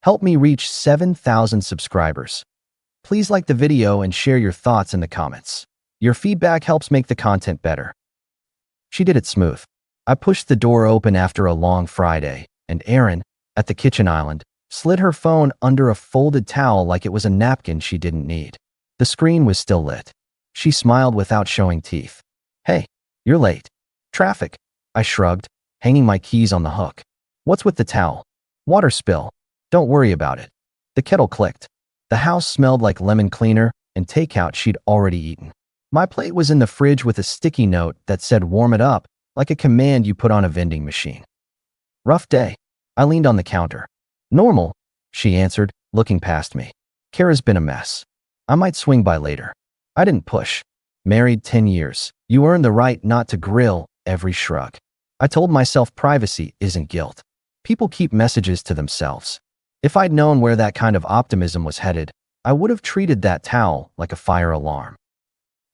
Help me reach 7,000 subscribers. Please like the video and share your thoughts in the comments. Your feedback helps make the content better. She did it smooth. I pushed the door open after a long Friday, and Erin, at the kitchen island, slid her phone under a folded towel like it was a napkin she didn't need. The screen was still lit. She smiled without showing teeth. "Hey, you're late." "Traffic," I shrugged, hanging my keys on the hook. "What's with the towel?" "Water spill. Don't worry about it." The kettle clicked. The house smelled like lemon cleaner and takeout she'd already eaten. My plate was in the fridge with a sticky note that said warm it up, like a command you put on a vending machine. "Rough day." I leaned on the counter. "Normal," she answered, looking past me. "Kara's been a mess. I might swing by later." I didn't push. Married 10 years. You earn the right not to grill every shrug. I told myself privacy isn't guilt. People keep messages to themselves. If I'd known where that kind of optimism was headed, I would have treated that towel like a fire alarm.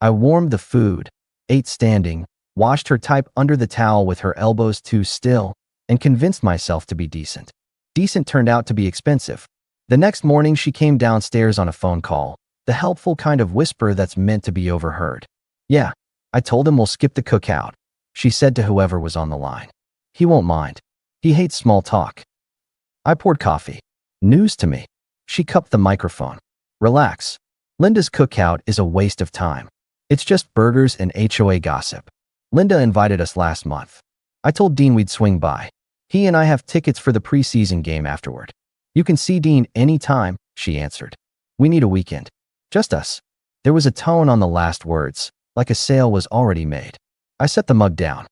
I warmed the food, ate standing, watched her type under the towel with her elbows too still, and convinced myself to be decent. Decent turned out to be expensive. The next morning she came downstairs on a phone call, the helpful kind of whisper that's meant to be overheard. "Yeah, I told him we'll skip the cookout," she said to whoever was on the line. "He won't mind. He hates small talk." I poured coffee. News to me. She cupped the microphone. "Relax. Linda's cookout is a waste of time. It's just burgers and HOA gossip. Linda invited us last month. I told Dean we'd swing by. He and I have tickets for the preseason game afterward. You can see Dean anytime," she answered. "We need a weekend. Just us." There was a tone on the last words, like a sale was already made. I set the mug down.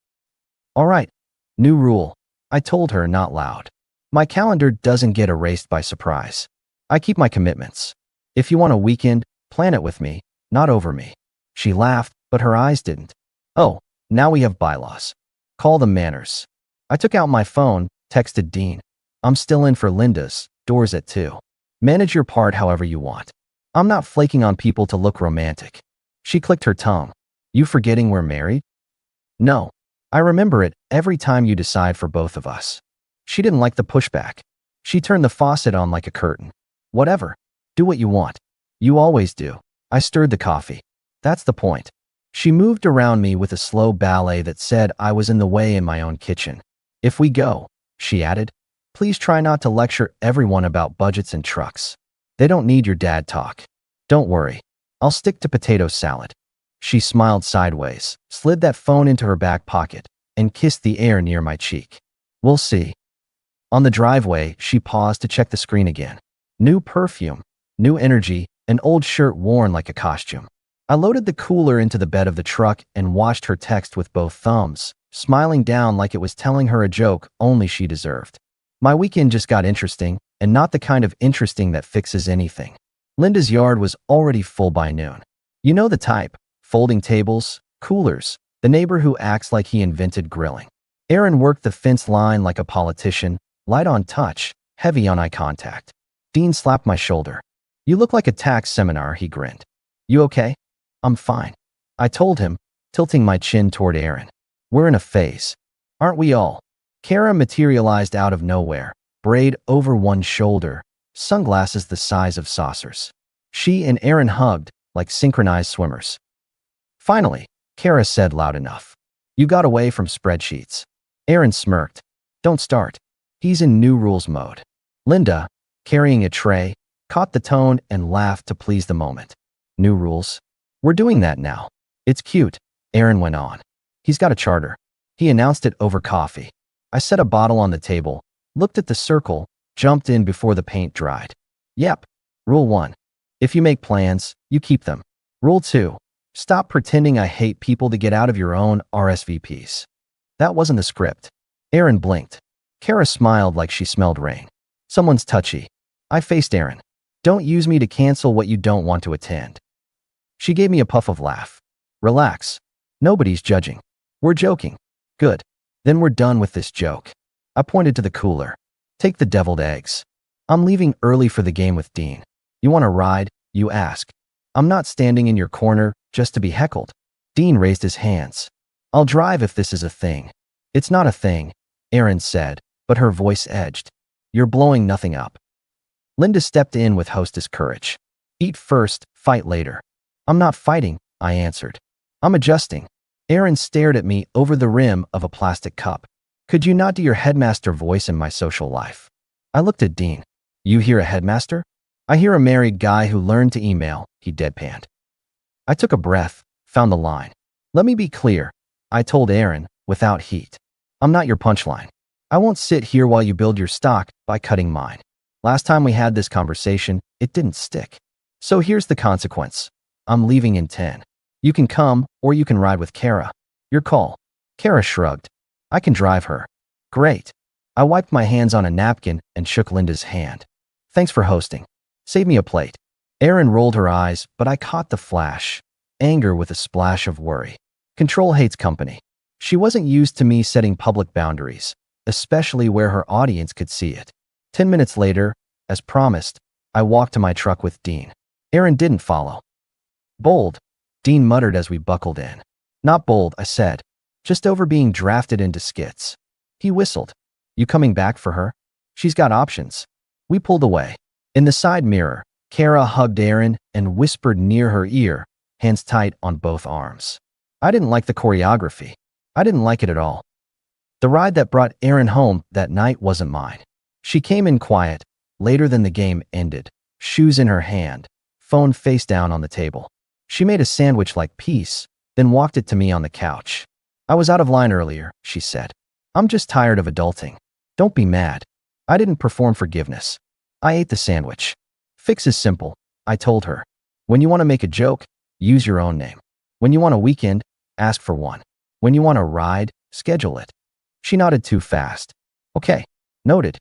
"All right. New rule," I told her, not loud. "My calendar doesn't get erased by surprise. I keep my commitments. If you want a weekend, plan it with me, not over me." She laughed, but her eyes didn't. "Oh, now we have bylaws. Call them manners." I took out my phone, texted Dean. "I'm still in for Linda's, doors at 2. Manage your part however you want. I'm not flaking on people to look romantic." She clicked her tongue. "You forgetting we're married?" "No. I remember it every time you decide for both of us." She didn't like the pushback. She turned the faucet on like a curtain. "Whatever. Do what you want. You always do." I stirred the coffee. "That's the point." She moved around me with a slow ballet that said I was in the way in my own kitchen. "If we go," she added, "please try not to lecture everyone about budgets and trucks. They don't need your dad talk." "Don't worry. I'll stick to potato salad." She smiled sideways, slid that phone into her back pocket, and kissed the air near my cheek. "We'll see." On the driveway, she paused to check the screen again. New perfume, new energy, an old shirt worn like a costume. I loaded the cooler into the bed of the truck and watched her text with both thumbs, smiling down like it was telling her a joke only she deserved. My weekend just got interesting, and not the kind of interesting that fixes anything. Linda's yard was already full by noon. You know the type: folding tables, coolers, the neighbor who acts like he invented grilling. Erin worked the fence line like a politician, light on touch, heavy on eye contact. Dean slapped my shoulder. "You look like a tax seminar," he grinned. "You okay?" "I'm fine," I told him, tilting my chin toward Erin. "We're in a phase. Aren't we all?" Kara materialized out of nowhere, braid over one shoulder, sunglasses the size of saucers. She and Erin hugged like synchronized swimmers. "Finally," Kara said loud enough. "You got away from spreadsheets." Erin smirked. "Don't start." He's in new rules mode. Linda, carrying a tray, caught the tone and laughed to please the moment. "New rules? We're doing that now." "It's cute," Erin went on. "He's got a charter." He announced it over coffee. I set a bottle on the table, looked at the circle, jumped in before the paint dried. "Yep. Rule 1. If you make plans, you keep them. Rule 2. Stop pretending I hate people to get out of your own RSVPs." That wasn't the script. Erin blinked. Kara smiled like she smelled rain. "Someone's touchy." I faced Erin. "Don't use me to cancel what you don't want to attend." She gave me a puff of laugh. "Relax. Nobody's judging. We're joking." "Good. Then we're done with this joke." I pointed to the cooler. "Take the deviled eggs. I'm leaving early for the game with Dean. You want a ride?" you ask. "I'm not standing in your corner just to be heckled." Dean raised his hands. "I'll drive if this is a thing." "It's not a thing," Erin said, but her voice edged. "You're blowing nothing up." Linda stepped in with hostess courage. Eat first, fight later. I'm not fighting, I answered. I'm adjusting. Aaron stared at me over the rim of a plastic cup. Could you not do your headmaster voice in my social life? I looked at Dean. You hear a headmaster? I hear a married guy who learned to email, he deadpanned. I took a breath, found the line. Let me be clear, I told Aaron, without heat. I'm not your punchline. I won't sit here while you build your stock by cutting mine. Last time we had this conversation, it didn't stick. So here's the consequence. I'm leaving in 10. You can come, or you can ride with Kara. Your call. Kara shrugged. I can drive her. Great. I wiped my hands on a napkin and shook Linda's hand. Thanks for hosting. Save me a plate. Erin rolled her eyes, but I caught the flash. Anger with a splash of worry. Control hates company. She wasn't used to me setting public boundaries, especially where her audience could see it. 10 minutes later, as promised, I walked to my truck with Dean. Erin didn't follow. Bold, Dean muttered as we buckled in. Not bold, I said. Just over being drafted into skits. He whistled. You coming back for her? She's got options. We pulled away. In the side mirror, Kara hugged Erin and whispered near her ear, hands tight on both arms. I didn't like the choreography. I didn't like it at all. The ride that brought Erin home that night wasn't mine. She came in quiet, later than the game ended, shoes in her hand, phone face down on the table. She made a sandwich like peace, then walked it to me on the couch. I was out of line earlier, she said. I'm just tired of adulting. Don't be mad. I didn't perform forgiveness. I ate the sandwich. Fix is simple, I told her. When you want to make a joke, use your own name. When you want a weekend, ask for one. When you want a ride, schedule it. She nodded too fast. Okay, noted.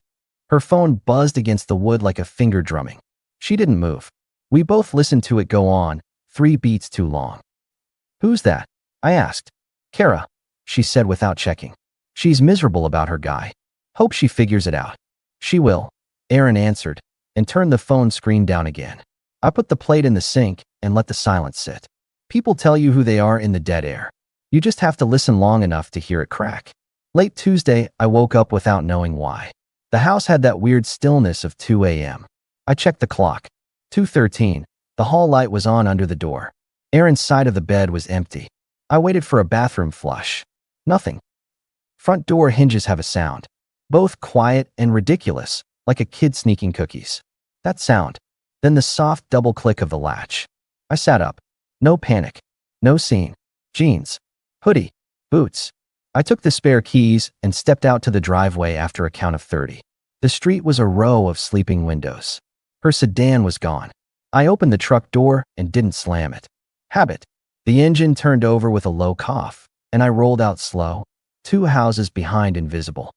Her phone buzzed against the wood like a finger drumming. She didn't move. We both listened to it go on, 3 beats too long. Who's that? I asked. Kara, she said without checking. She's miserable about her guy. Hope she figures it out. She will, Erin answered, and turned the phone screen down again. I put the plate in the sink and let the silence sit. People tell you who they are in the dead air. You just have to listen long enough to hear it crack. Late Tuesday, I woke up without knowing why. The house had that weird stillness of 2 a.m. I checked the clock. 2:13. The hall light was on under the door. Erin's side of the bed was empty. I waited for a bathroom flush. Nothing. Front door hinges have a sound. Both quiet and ridiculous, like a kid sneaking cookies. That sound. Then the soft double click of the latch. I sat up. No panic. No scene. Jeans. Hoodie. Boots. I took the spare keys and stepped out to the driveway after a count of 30. The street was a row of sleeping windows. Her sedan was gone. I opened the truck door and didn't slam it. Habit. The engine turned over with a low cough, and I rolled out slow, 2 houses behind invisible.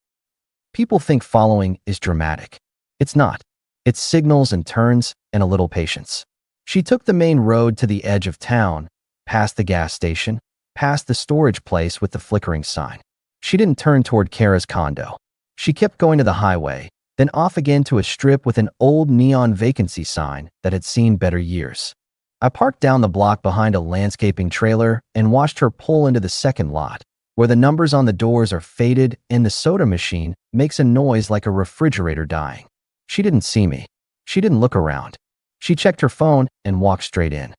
People think following is dramatic. It's not. It's signals and turns and a little patience. She took the main road to the edge of town, past the gas station, past the storage place with the flickering sign. She didn't turn toward Kara's condo. She kept going to the highway, then off again to a strip with an old neon vacancy sign that had seen better years. I parked down the block behind a landscaping trailer and watched her pull into the second lot, where the numbers on the doors are faded and the soda machine makes a noise like a refrigerator dying. She didn't see me. She didn't look around. She checked her phone and walked straight in.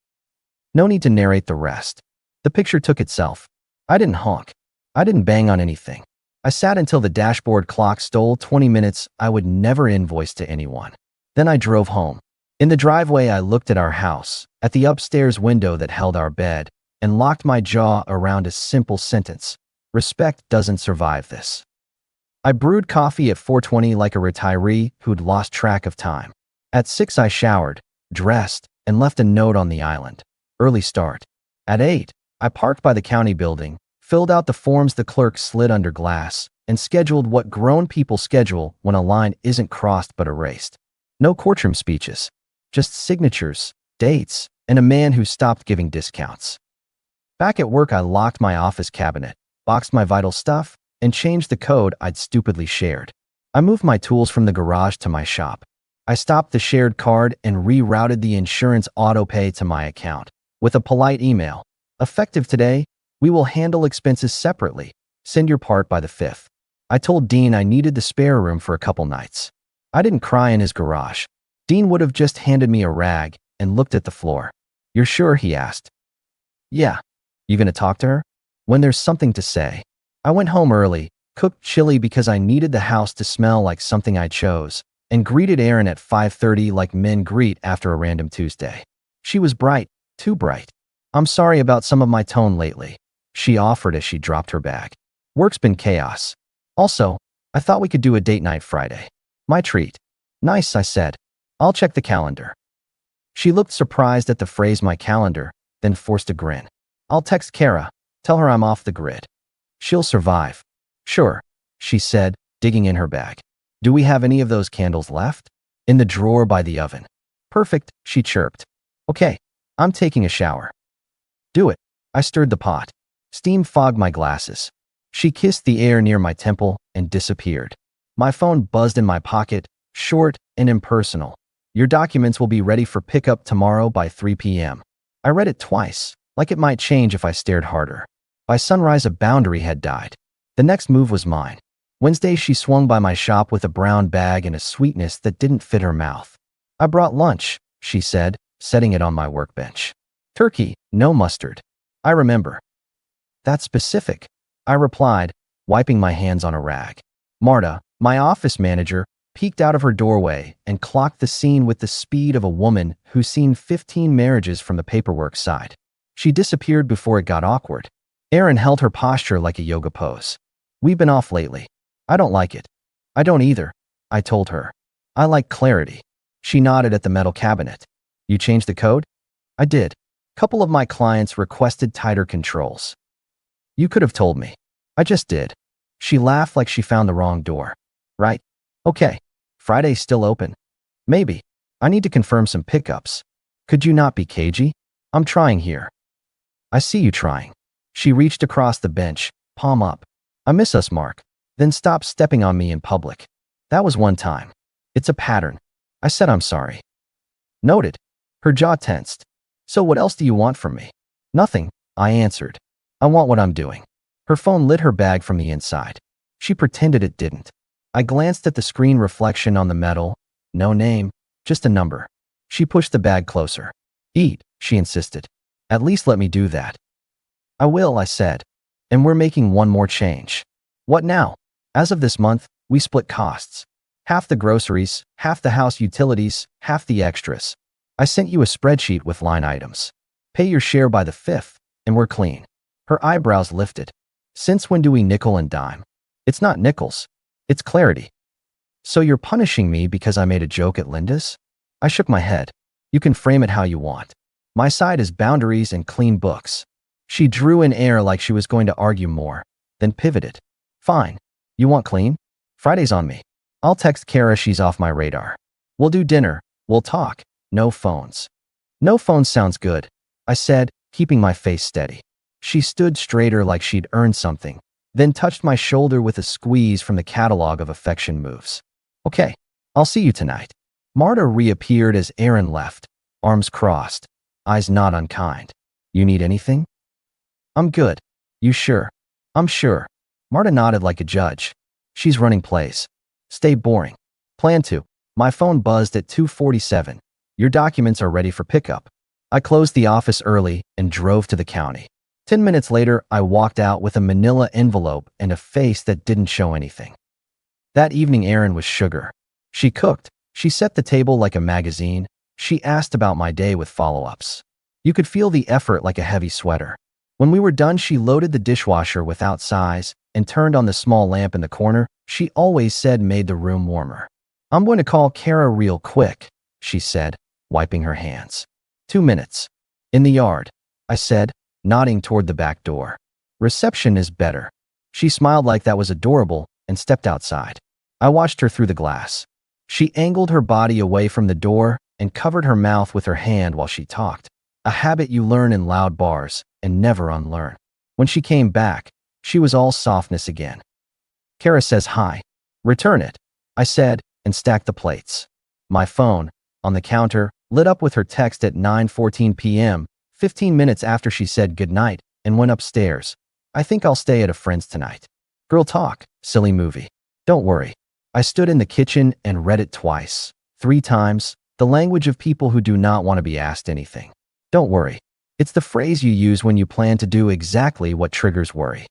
No need to narrate the rest. The picture took itself. I didn't honk. I didn't bang on anything. I sat until the dashboard clock stole 20 minutes I would never invoice to anyone. Then I drove home. In the driveway, I looked at our house, at the upstairs window that held our bed, and locked my jaw around a simple sentence. Respect doesn't survive this. I brewed coffee at 4:20 like a retiree who'd lost track of time. At 6 I showered, dressed, and left a note on the island. Early start. At 8, I parked by the county building, filled out the forms the clerk slid under glass, and scheduled what grown people schedule when a line isn't crossed but erased. No courtroom speeches. Just signatures, dates, and a man who stopped giving discounts. Back at work, I locked my office cabinet, boxed my vital stuff, and changed the code I'd stupidly shared. I moved my tools from the garage to my shop. I stopped the shared card and rerouted the insurance auto-pay to my account, with a polite email. Effective today, we will handle expenses separately. Send your part by the 5th. I told Dean I needed the spare room for a couple nights. I didn't cry in his garage. Dean would have just handed me a rag and looked at the floor. "You're sure?" he asked. "Yeah. You gonna talk to her?" "When there's something to say." I went home early, cooked chili because I needed the house to smell like something I chose, and greeted Erin at 5:30 like men greet after a random Tuesday. She was bright, too bright. "I'm sorry about some of my tone lately," she offered as she dropped her bag. "Work's been chaos. Also, I thought we could do a date night Friday." "My treat." "Nice," I said. "I'll check the calendar." She looked surprised at the phrase "my calendar," then forced a grin. "I'll text Kara. Tell her I'm off the grid. She'll survive." "Sure," she said, digging in her bag. "Do we have any of those candles left?" "In the drawer by the oven." "Perfect," she chirped. "Okay, I'm taking a shower." "Do it." I stirred the pot. Steam fogged my glasses. She kissed the air near my temple and disappeared. My phone buzzed in my pocket, short and impersonal. "Your documents will be ready for pickup tomorrow by 3 p.m. I read it twice, like it might change if I stared harder. By sunrise, a boundary had died. The next move was mine. Wednesday, she swung by my shop with a brown bag and a sweetness that didn't fit her mouth. "I brought lunch," she said, setting it on my workbench. "Turkey, no mustard." "I remember." "That's specific," I replied, wiping my hands on a rag. Marta, my office manager, peeked out of her doorway and clocked the scene with the speed of a woman who's seen 15 marriages from the paperwork side. She disappeared before it got awkward. Erin held her posture like a yoga pose. "We've been off lately." "I don't like it." "I don't either," I told her. "I like clarity." She nodded at the metal cabinet. "You changed the code?" "I did. Couple of my clients requested tighter controls." "You could have told me." "I just did." She laughed like she found the wrong door. "Right. Okay. Friday's still open?" "Maybe. I need to confirm some pickups." "Could you not be cagey?" "I'm trying here." "I see you trying." She reached across the bench, palm up. "I miss us, Mark." "Then stop stepping on me in public." "That was one time." "It's a pattern." I said I'm sorry. "Noted." Her jaw tensed. "So what else do you want from me?" "Nothing," I answered. "I want what I'm doing." Her phone lit her bag from the inside. She pretended it didn't. I glanced at the screen reflection on the metal. No name, just a number. She pushed the bag closer. "Eat," she insisted. "At least let me do that." "I will," I said. "And we're making one more change." "What now?" "As of this month, we split costs. Half the groceries, half the house utilities, half the extras. I sent you a spreadsheet with line items. Pay your share by the 5th, and we're clean." Her eyebrows lifted. "Since when do we nickel and dime?" "It's not nickels. It's clarity." "So you're punishing me because I made a joke at Linda's?" I shook my head. "You can frame it how you want. My side is boundaries and clean books." She drew in air like she was going to argue more, then pivoted. "Fine. You want clean? Friday's on me. I'll text Kara, she's off my radar. We'll do dinner. We'll talk. No phones." "No phones sounds good," I said, keeping my face steady. She stood straighter like she'd earned something, then touched my shoulder with a squeeze from the catalog of affection moves. "Okay, I'll see you tonight." Marta reappeared as Erin left, arms crossed, eyes not unkind. "You need anything?" "I'm good." "You sure?" "I'm sure." Marta nodded like a judge. "She's running plays." "Stay boring." "Plan to." My phone buzzed at 2:47. "Your documents are ready for pickup." I closed the office early and drove to the county. 10 minutes later, I walked out with a manila envelope and a face that didn't show anything. That evening, Erin was sugar. She cooked. She set the table like a magazine. She asked about my day with follow-ups. You could feel the effort like a heavy sweater. When we were done, she loaded the dishwasher without size and turned on the small lamp in the corner she always said made the room warmer. "I'm going to call Kara real quick," she said, wiping her hands. 2 minutes. "In the yard," I said, nodding toward the back door. "Reception is better." She smiled like that was adorable and stepped outside. I watched her through the glass. She angled her body away from the door and covered her mouth with her hand while she talked, a habit you learn in loud bars and never unlearn. When she came back, she was all softness again. "Kara says hi." "Return it," I said, and stacked the plates. My phone, on the counter, lit up with her text at 9:14 p.m., 15 minutes after she said goodnight and went upstairs. "I think I'll stay at a friend's tonight." Girl talk, silly movie. "Don't worry." I stood in the kitchen and read it twice, 3 times, The language of people who do not want to be asked anything. Don't worry. It's the phrase you use when you plan to do exactly what triggers worry.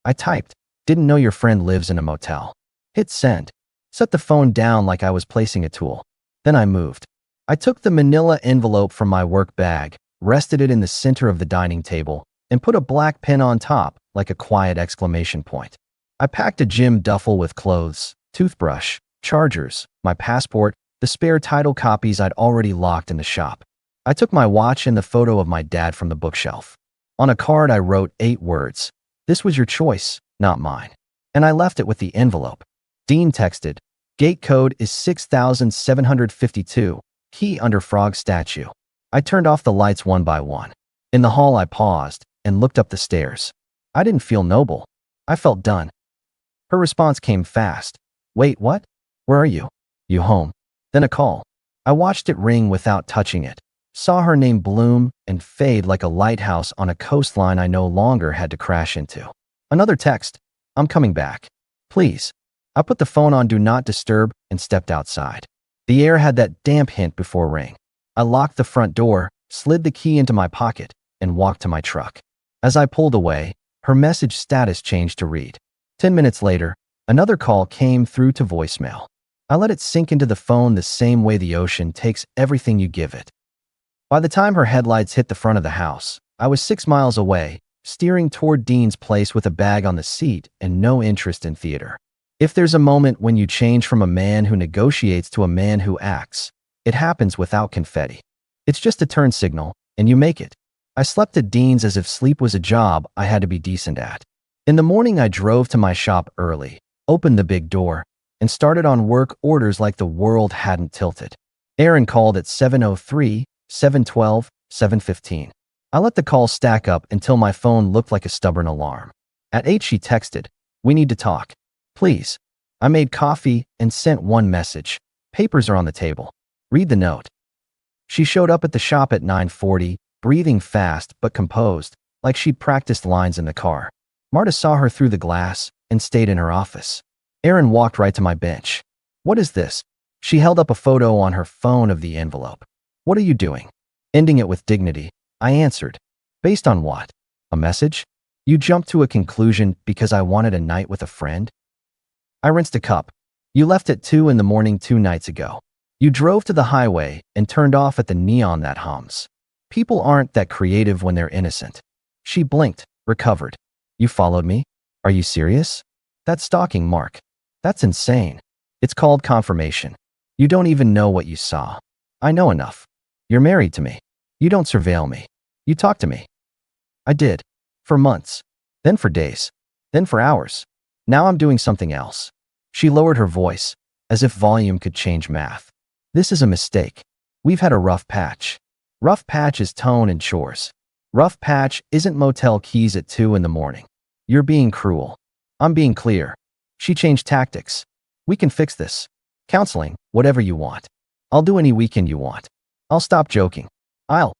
I typed, didn't know your friend lives in a motel. Hit send. Set the phone down like I was placing a tool. Then I moved. I took the manila envelope from my work bag, rested it in the center of the dining table, and put a black pin on top, like a quiet exclamation point. I packed a gym duffel with clothes, toothbrush, chargers, my passport, the spare title copies I'd already locked in the shop. I took my watch and the photo of my dad from the bookshelf. On a card I wrote 8 words. This was your choice, not mine. And I left it with the envelope. Dean texted, gate code is 6752, key under frog statue. I turned off the lights one by one. In the hall I paused and looked up the stairs. I didn't feel noble. I felt done. Her response came fast. Wait, what? Where are you? You home. Then a call. I watched it ring without touching it. Saw her name bloom and fade like a lighthouse on a coastline I no longer had to crash into. Another text. I'm coming back. Please. I put the phone on Do Not Disturb and stepped outside. The air had that damp hint before rain. I locked the front door, slid the key into my pocket, and walked to my truck. As I pulled away, her message status changed to read. 10 minutes later, another call came through to voicemail. I let it sink into the phone the same way the ocean takes everything you give it. By the time her headlights hit the front of the house, I was 6 miles away, steering toward Dean's place with a bag on the seat and no interest in theater. If there's a moment when you change from a man who negotiates to a man who acts, it happens without confetti. It's just a turn signal, and you make it. I slept at Dean's as if sleep was a job I had to be decent at. In the morning, I drove to my shop early, opened the big door, and started on work orders like the world hadn't tilted. Erin called at 7:03, 7:12, 7:15. I let the call stack up until my phone looked like a stubborn alarm. At 8, she texted, "We need to talk. Please." I made coffee and sent one message. "Papers are on the table. Read the note." She showed up at the shop at 9:40, breathing fast but composed, like she'd practiced lines in the car. Marta saw her through the glass and stayed in her office. Erin walked right to my bench. "What is this?" She held up a photo on her phone of the envelope. "What are you doing?" Ending it with dignity, I answered. "Based on what? A message? You jumped to a conclusion because I wanted a night with a friend?" I rinsed a cup. "You left at 2 in the morning 2 nights ago. You drove to the highway and turned off at the neon that hums. People aren't that creative when they're innocent." She blinked, recovered. "You followed me? Are you serious? That's stalking, Mark. That's insane. It's called confirmation. You don't even know what you saw. I know enough. You're married to me. You don't surveil me. You talk to me." I did. For months. Then for days. Then for hours. Now I'm doing something else. She lowered her voice, as if volume could change math. "This is a mistake. We've had a rough patch. Rough patch is tone and chores. Rough patch isn't motel keys at 2 in the morning. You're being cruel. I'm being clear." She changed tactics. "We can fix this. Counseling, whatever you want. I'll do any weekend you want. I'll stop joking. I'll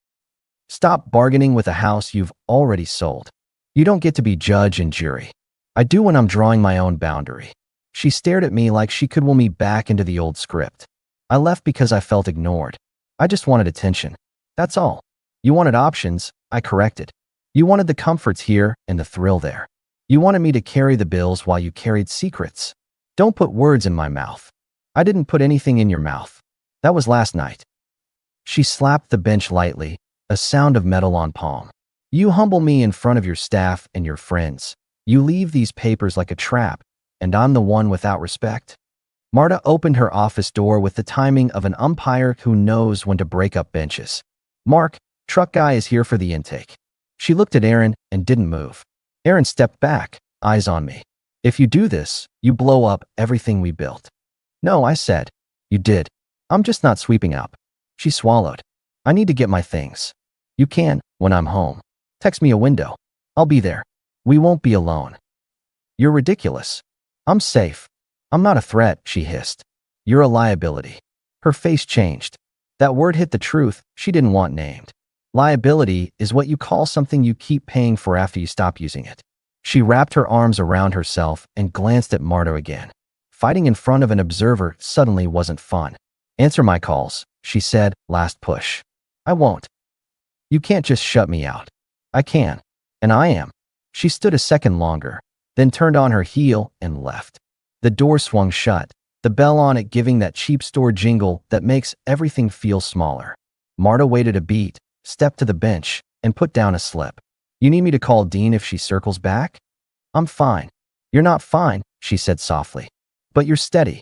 stop bargaining with a house you've already sold. You don't get to be judge and jury. I do when I'm drawing my own boundary." She stared at me like she could will me back into the old script. "I left because I felt ignored. I just wanted attention. That's all. You wanted options, I corrected. You wanted the comforts here and the thrill there. You wanted me to carry the bills while you carried secrets. Don't put words in my mouth. I didn't put anything in your mouth. That was last night." She slapped the bench lightly, a sound of metal on palm. "You humble me in front of your staff and your friends. You leave these papers like a trap, and I'm the one without respect." Marta opened her office door with the timing of an umpire who knows when to break up benches. "Mark, truck guy is here for the intake." She looked at Erin and didn't move. Erin stepped back, eyes on me. "If you do this, you blow up everything we built." "No," I said. "You did. I'm just not sweeping up." She swallowed. "I need to get my things. You can, when I'm home. Text me a window. I'll be there. We won't be alone." "You're ridiculous." "I'm safe. I'm not a threat," she hissed. "You're a liability." Her face changed. That word hit the truth she didn't want named. Liability is what you call something you keep paying for after you stop using it. She wrapped her arms around herself and glanced at Marta again. Fighting in front of an observer suddenly wasn't fun. "Answer my calls," she said, last push. I won't. You can't just shut me out. I can. And I am. She stood a second longer, then turned on her heel and left. The door swung shut, the bell on it giving that cheap store jingle that makes everything feel smaller. Marta waited a beat, stepped to the bench, and put down a slip. You need me to call Dean if she circles back? I'm fine. You're not fine, she said softly. But you're steady.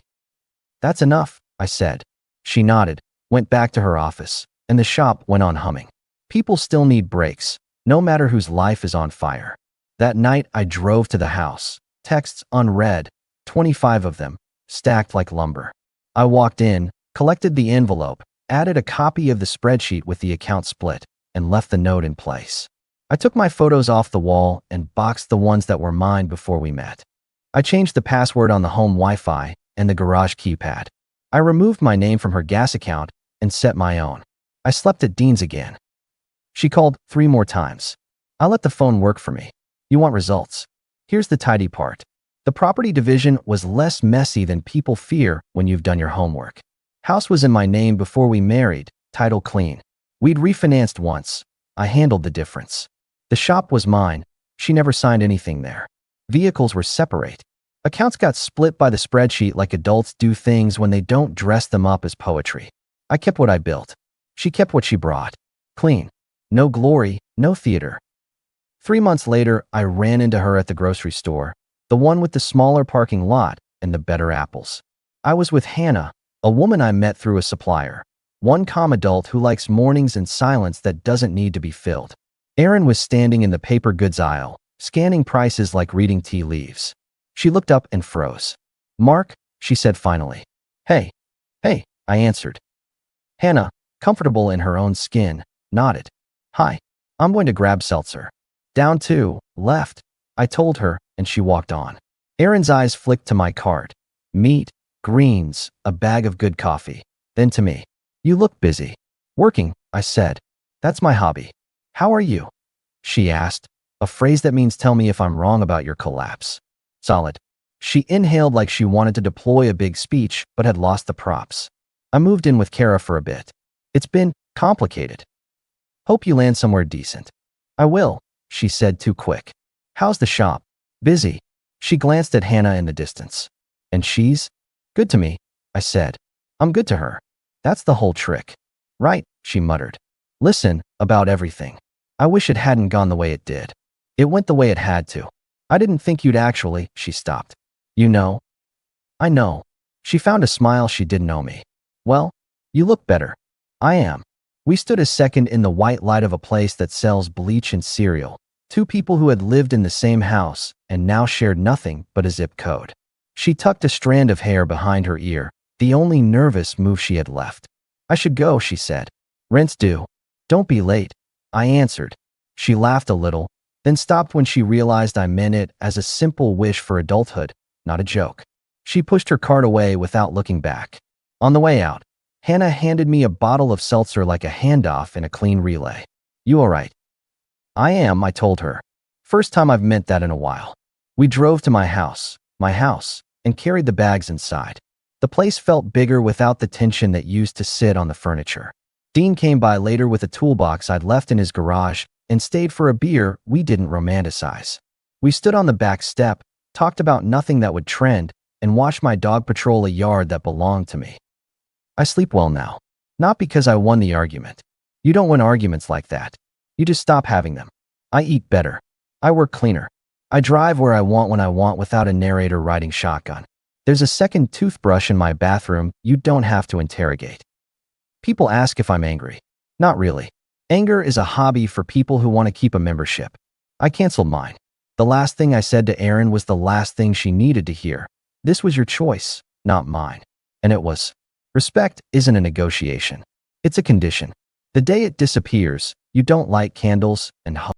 That's enough, I said. She nodded, went back to her office, and the shop went on humming. People still need breaks, no matter whose life is on fire. That night, I drove to the house, texts unread, 25 of them, stacked like lumber. I walked in, collected the envelope, added a copy of the spreadsheet with the account split, and left the note in place. I took my photos off the wall and boxed the ones that were mine before we met. I changed the password on the home Wi-Fi and the garage keypad. I removed my name from her gas account and set my own. I slept at Dean's again. She called 3 more times. I let the phone work for me. You want results? Here's the tidy part. The property division was less messy than people fear when you've done your homework. House was in my name before we married, title clean. We'd refinanced once. I handled the difference. The shop was mine. She never signed anything there. Vehicles were separate. Accounts got split by the spreadsheet like adults do things when they don't dress them up as poetry. I kept what I built. She kept what she brought. Clean. No glory, no theater. 3 months later, I ran into her at the grocery store, the one with the smaller parking lot and the better apples. I was with Hannah, a woman I met through a supplier, one calm adult who likes mornings and silence that doesn't need to be filled. Erin was standing in the paper goods aisle, scanning prices like reading tea leaves. She looked up and froze. Mark, she said finally. Hey, I answered. Hannah, comfortable in her own skin, nodded. Hi, I'm going to grab seltzer. Down 2, left, I told her, and she walked on. Erin's eyes flicked to my cart. Meat, greens, a bag of good coffee. Then to me. You look busy. Working, I said. That's my hobby. How are you? She asked, a phrase that means tell me if I'm wrong about your collapse. Solid. She inhaled like she wanted to deploy a big speech, but had lost the props. I moved in with Kara for a bit. It's been complicated. Hope you land somewhere decent. I will, she said too quick. How's the shop? Busy. She glanced at Hannah in the distance. And she's? Good to me, I said. I'm good to her. That's the whole trick. Right, she muttered. Listen, about everything. I wish it hadn't gone the way it did. It went the way it had to. I didn't think you'd actually, she stopped. You know? I know. She found a smile she didn't know me. Well, you look better. I am. We stood a second in the white light of a place that sells bleach and cereal. 2 people who had lived in the same house and now shared nothing but a zip code. She tucked a strand of hair behind her ear, the only nervous move she had left. I should go, she said. Rent's due. Don't be late. I answered. She laughed a little, then stopped when she realized I meant it as a simple wish for adulthood, not a joke. She pushed her cart away without looking back. On the way out, Hannah handed me a bottle of seltzer like a handoff in a clean relay. You all right? I am, I told her. First time I've meant that in a while. We drove to my house, and carried the bags inside. The place felt bigger without the tension that used to sit on the furniture. Dean came by later with a toolbox I'd left in his garage and stayed for a beer we didn't romanticize. We stood on the back step, talked about nothing that would trend, and watched my dog patrol a yard that belonged to me. I sleep well now. Not because I won the argument. You don't win arguments like that. You just stop having them. I eat better. I work cleaner. I drive where I want when I want without a narrator riding shotgun. There's a second toothbrush in my bathroom you don't have to interrogate. People ask if I'm angry. Not really. Anger is a hobby for people who want to keep a membership. I canceled mine. The last thing I said to Erin was the last thing she needed to hear. This was your choice, not mine. And it was. Respect isn't a negotiation. It's a condition. The day it disappears, you don't light candles and hug.